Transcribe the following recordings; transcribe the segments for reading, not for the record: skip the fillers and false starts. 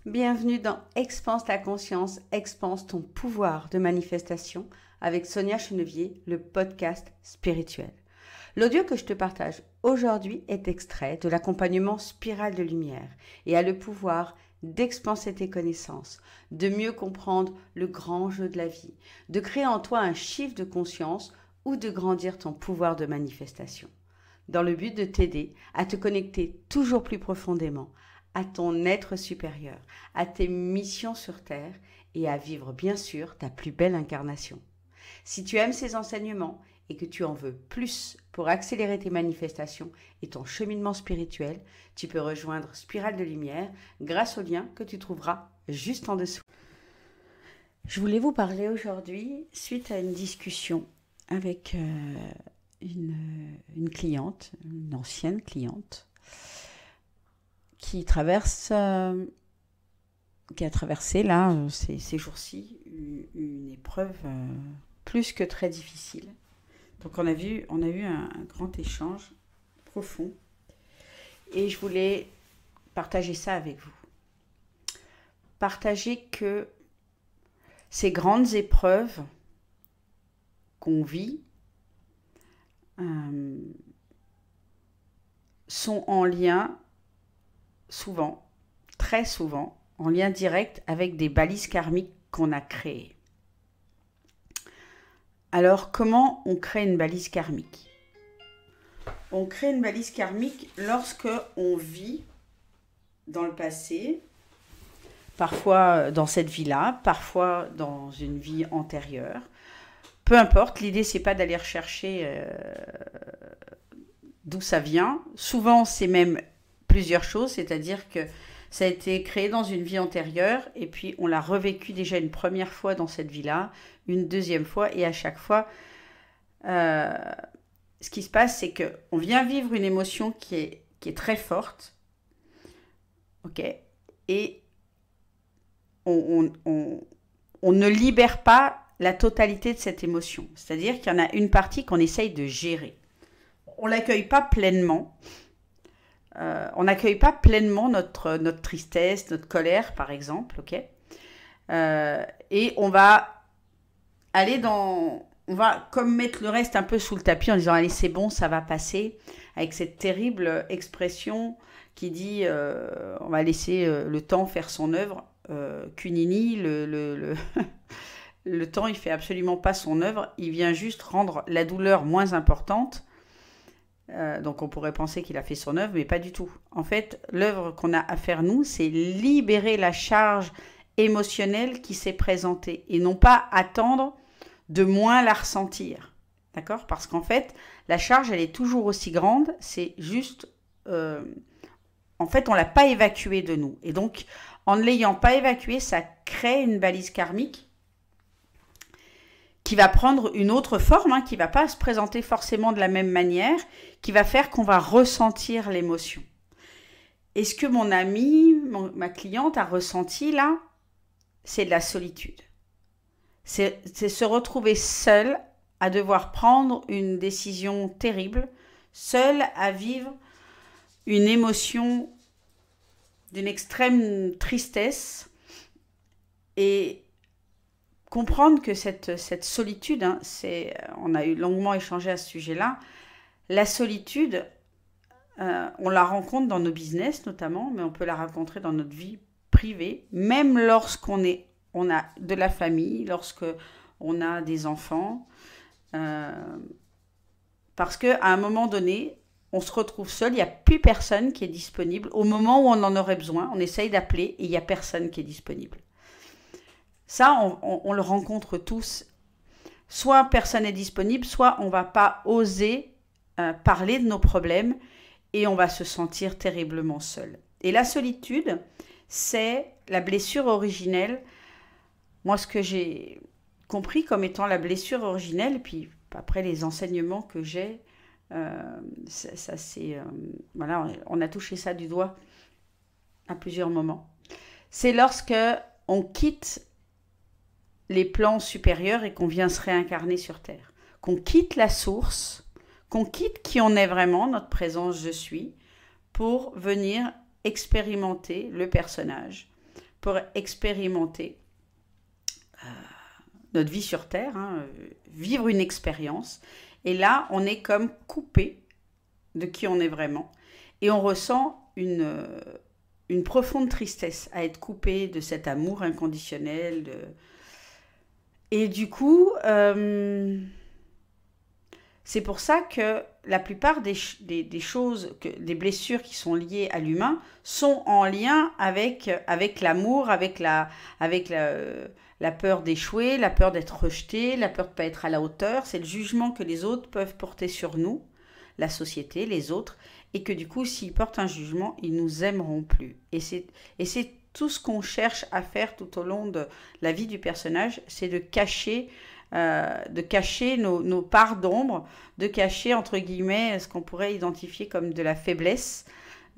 Bienvenue dans Expanse ta conscience, expanse ton pouvoir de manifestation avec Sonia Chenevier, le podcast spirituel. L'audio que je te partage aujourd'hui est extrait de l'accompagnement Spirale de Lumière et a le pouvoir d'expanser tes connaissances, de mieux comprendre le grand jeu de la vie, de créer en toi un chiffre de conscience ou de grandir ton pouvoir de manifestation, dans le but de t'aider à te connecter toujours plus profondément à ton être supérieur, à tes missions sur Terre et à vivre bien sûr ta plus belle incarnation. Si tu aimes ces enseignements et que tu en veux plus pour accélérer tes manifestations et ton cheminement spirituel, tu peux rejoindre Spirale de Lumière grâce au lien que tu trouveras juste en dessous. Je voulais vous parler aujourd'hui suite à une discussion avec une cliente, une ancienne cliente, qui a traversé là ces jours-ci une épreuve plus que très difficile. Donc on a eu un grand échange profond et je voulais partager ça avec vous. Partager que ces grandes épreuves qu'on vit sont en lien souvent, très souvent, en lien direct avec des balises karmiques qu'on a créées. Alors, comment on crée une balise karmique? On crée une balise karmique lorsque on vit dans le passé, parfois dans cette vie-là, parfois dans une vie antérieure. Peu importe, l'idée, c'est pas d'aller rechercher d'où ça vient. Souvent, c'est même plusieurs choses, c'est-à-dire que ça a été créé dans une vie antérieure et puis on l'a revécu déjà une première fois dans cette vie-là, une deuxième fois et à chaque fois, ce qui se passe, c'est qu'on vient vivre une émotion qui est très forte, ok, et on ne libère pas la totalité de cette émotion, c'est-à-dire qu'il y en a une partie qu'on essaye de gérer. On l'accueille pas pleinement. On n'accueille pas pleinement notre tristesse, notre colère, par exemple, ok, et on va comme mettre le reste un peu sous le tapis en disant allez c'est bon, ça va passer, avec cette terrible expression qui dit on va laisser le temps faire son œuvre. Cunini, le temps il fait absolument pas son œuvre, il vient juste rendre la douleur moins importante. Donc on pourrait penser qu'il a fait son œuvre, mais pas du tout. En fait, l'œuvre qu'on a à faire nous, c'est libérer la charge émotionnelle qui s'est présentée et non pas attendre de moins la ressentir. D'accord? Parce qu'en fait, la charge, elle est toujours aussi grande, c'est juste... en fait, on ne l'a pas évacuée de nous. Et donc, en ne l'ayant pas évacuée, ça crée une balise karmique qui va prendre une autre forme, qui ne va pas se présenter forcément de la même manière, qui va faire qu'on va ressentir l'émotion. Et ce que mon amie, ma cliente a ressenti là, c'est de la solitude. C'est se retrouver seule à devoir prendre une décision terrible, seule à vivre une émotion d'une extrême tristesse et comprendre que cette solitude, on a eu longuement échangé à ce sujet-là, la solitude, on la rencontre dans nos business notamment, mais on peut la rencontrer dans notre vie privée, même lorsqu'on a de la famille, lorsqu'on a des enfants, parce qu'à un moment donné, on se retrouve seul, il n'y a plus personne qui est disponible. Au moment où on en aurait besoin, on essaye d'appeler et il n'y a personne qui est disponible. Ça, on le rencontre tous. Soit personne n'est disponible, soit on ne va pas oser parler de nos problèmes et on va se sentir terriblement seul. Et la solitude, c'est la blessure originelle. Moi, ce que j'ai compris comme étant la blessure originelle, puis après les enseignements que j'ai, voilà, on a touché ça du doigt à plusieurs moments. C'est lorsque on quitte les plans supérieurs et qu'on vient se réincarner sur Terre. Qu'on quitte la source, qu'on quitte qui on est vraiment, notre présence je suis, pour venir expérimenter le personnage, pour expérimenter notre vie sur Terre, hein, vivre une expérience. Et là, on est comme coupé de qui on est vraiment. Et on ressent une profonde tristesse à être coupé de cet amour inconditionnel. Et du coup, c'est pour ça que la plupart des choses, des blessures qui sont liées à l'humain sont en lien avec l'amour, avec la peur d'échouer, la peur d'être rejeté, la peur de ne pas être à la hauteur. C'est le jugement que les autres peuvent porter sur nous, la société, les autres, et que du coup, s'ils portent un jugement, ils ne nous aimeront plus. Et c'est tout ce qu'on cherche à faire tout au long de la vie du personnage, c'est de cacher nos parts d'ombre, de cacher, entre guillemets, ce qu'on pourrait identifier comme de la faiblesse,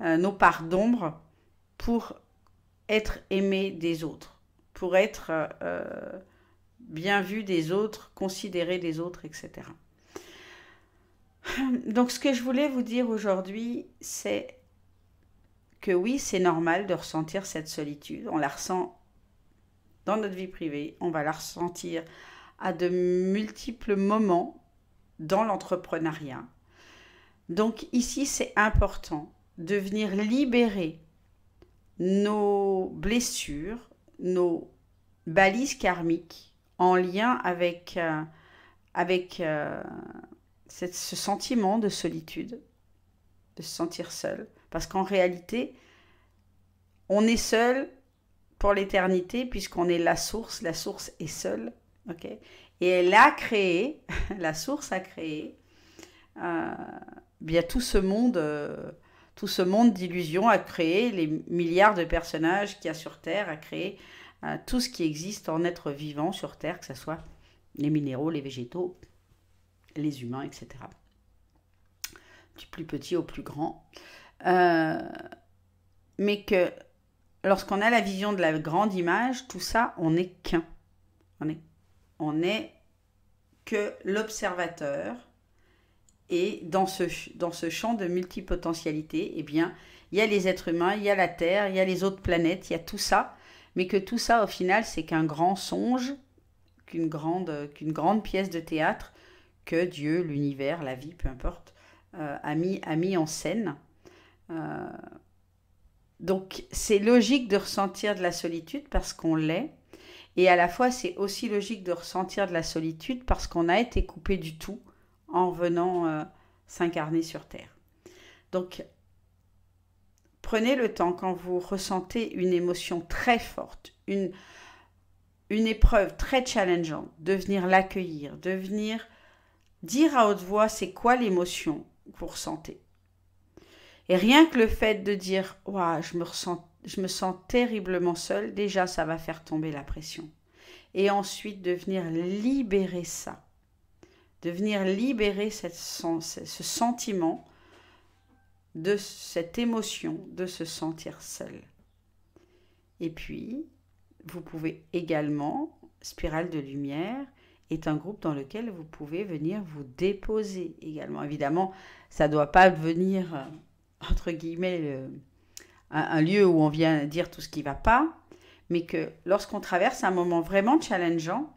nos parts d'ombre, pour être aimé des autres, pour être bien vu des autres, considéré des autres, etc. Donc, ce que je voulais vous dire aujourd'hui, c'est que oui, c'est normal de ressentir cette solitude. On la ressent dans notre vie privée, on va la ressentir à de multiples moments dans l'entrepreneuriat. Donc ici, c'est important de venir libérer nos blessures, nos balises karmiques en lien avec ce sentiment de solitude, de se sentir seul. Parce qu'en réalité, on est seul pour l'éternité puisqu'on est la source est seule. Okay. Et elle a créé, la source a créé bien tout ce monde d'illusions, a créé les milliards de personnages qu'il y a sur Terre, a créé tout ce qui existe en être vivant sur Terre, que ce soit les minéraux, les végétaux, les humains, etc. Du plus petit au plus grand. Mais que lorsqu'on a la vision de la grande image, tout ça, on n'est qu'un. On n'est que l'observateur. Et dans ce champ de multipotentialité, eh bien, il y a les êtres humains, il y a la Terre, il y a les autres planètes, il y a tout ça. Mais que tout ça, au final, c'est qu'un grand songe, qu'une grande pièce de théâtre que Dieu, l'univers, la vie, peu importe, a mis en scène. Donc, c'est logique de ressentir de la solitude parce qu'on l'est. Et à la fois, c'est aussi logique de ressentir de la solitude parce qu'on a été coupé du tout en venant s'incarner sur Terre. Donc, prenez le temps quand vous ressentez une émotion très forte, une épreuve très challengeante, de venir l'accueillir, de venir dire à haute voix c'est quoi l'émotion que vous ressentez. Et rien que le fait de dire « Ouah, je me sens terriblement seule », déjà ça va faire tomber la pression. Et ensuite de venir libérer ça, de venir libérer ce sentiment, de cette émotion de se sentir seul. Et puis, vous pouvez également, Spirale de Lumière est un groupe dans lequel vous pouvez venir vous déposer également. Évidemment, ça ne doit pas devenir, entre guillemets, un lieu où on vient dire tout ce qui ne va pas, mais que lorsqu'on traverse un moment vraiment challengeant,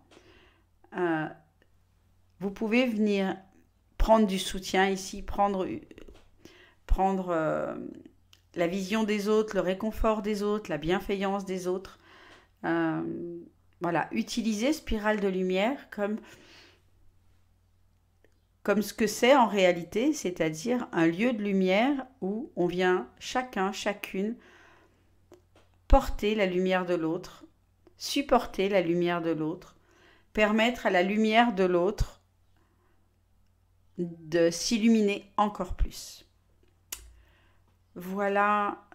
vous pouvez venir prendre du soutien ici, prendre la vision des autres, le réconfort des autres, la bienveillance des autres. Voilà, utiliser Spirale de Lumière comme ce que c'est en réalité, c'est-à-dire un lieu de lumière où on vient chacun, chacune, porter la lumière de l'autre, supporter la lumière de l'autre, permettre à la lumière de l'autre de s'illuminer encore plus. Voilà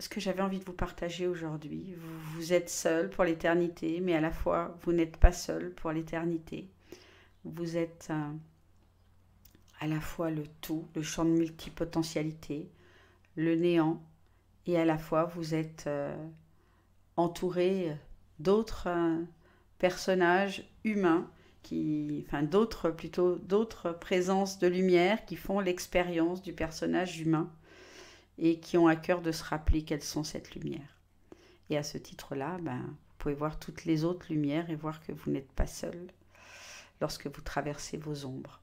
ce que j'avais envie de vous partager aujourd'hui. Vous êtes seul pour l'éternité, mais à la fois, vous n'êtes pas seul pour l'éternité. Vous êtes à la fois le tout, le champ de multipotentialité, le néant, et à la fois, vous êtes entouré d'autres personnages humains, d'autres présences de lumière qui font l'expérience du personnage humain et qui ont à cœur de se rappeler quelles sont cette lumière. Et à ce titre-là, vous pouvez voir toutes les autres lumières et voir que vous n'êtes pas seul lorsque vous traversez vos ombres.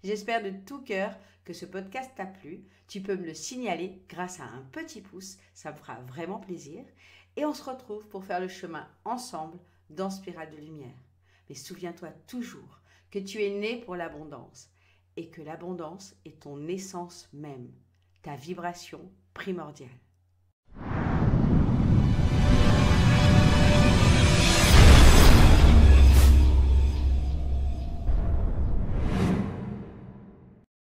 J'espère de tout cœur que ce podcast t'a plu. Tu peux me le signaler grâce à un petit pouce, ça me fera vraiment plaisir. Et on se retrouve pour faire le chemin ensemble dans Spirale de Lumière. Mais souviens-toi toujours que tu es né pour l'abondance et que l'abondance est ton essence même, ta vibration primordiale.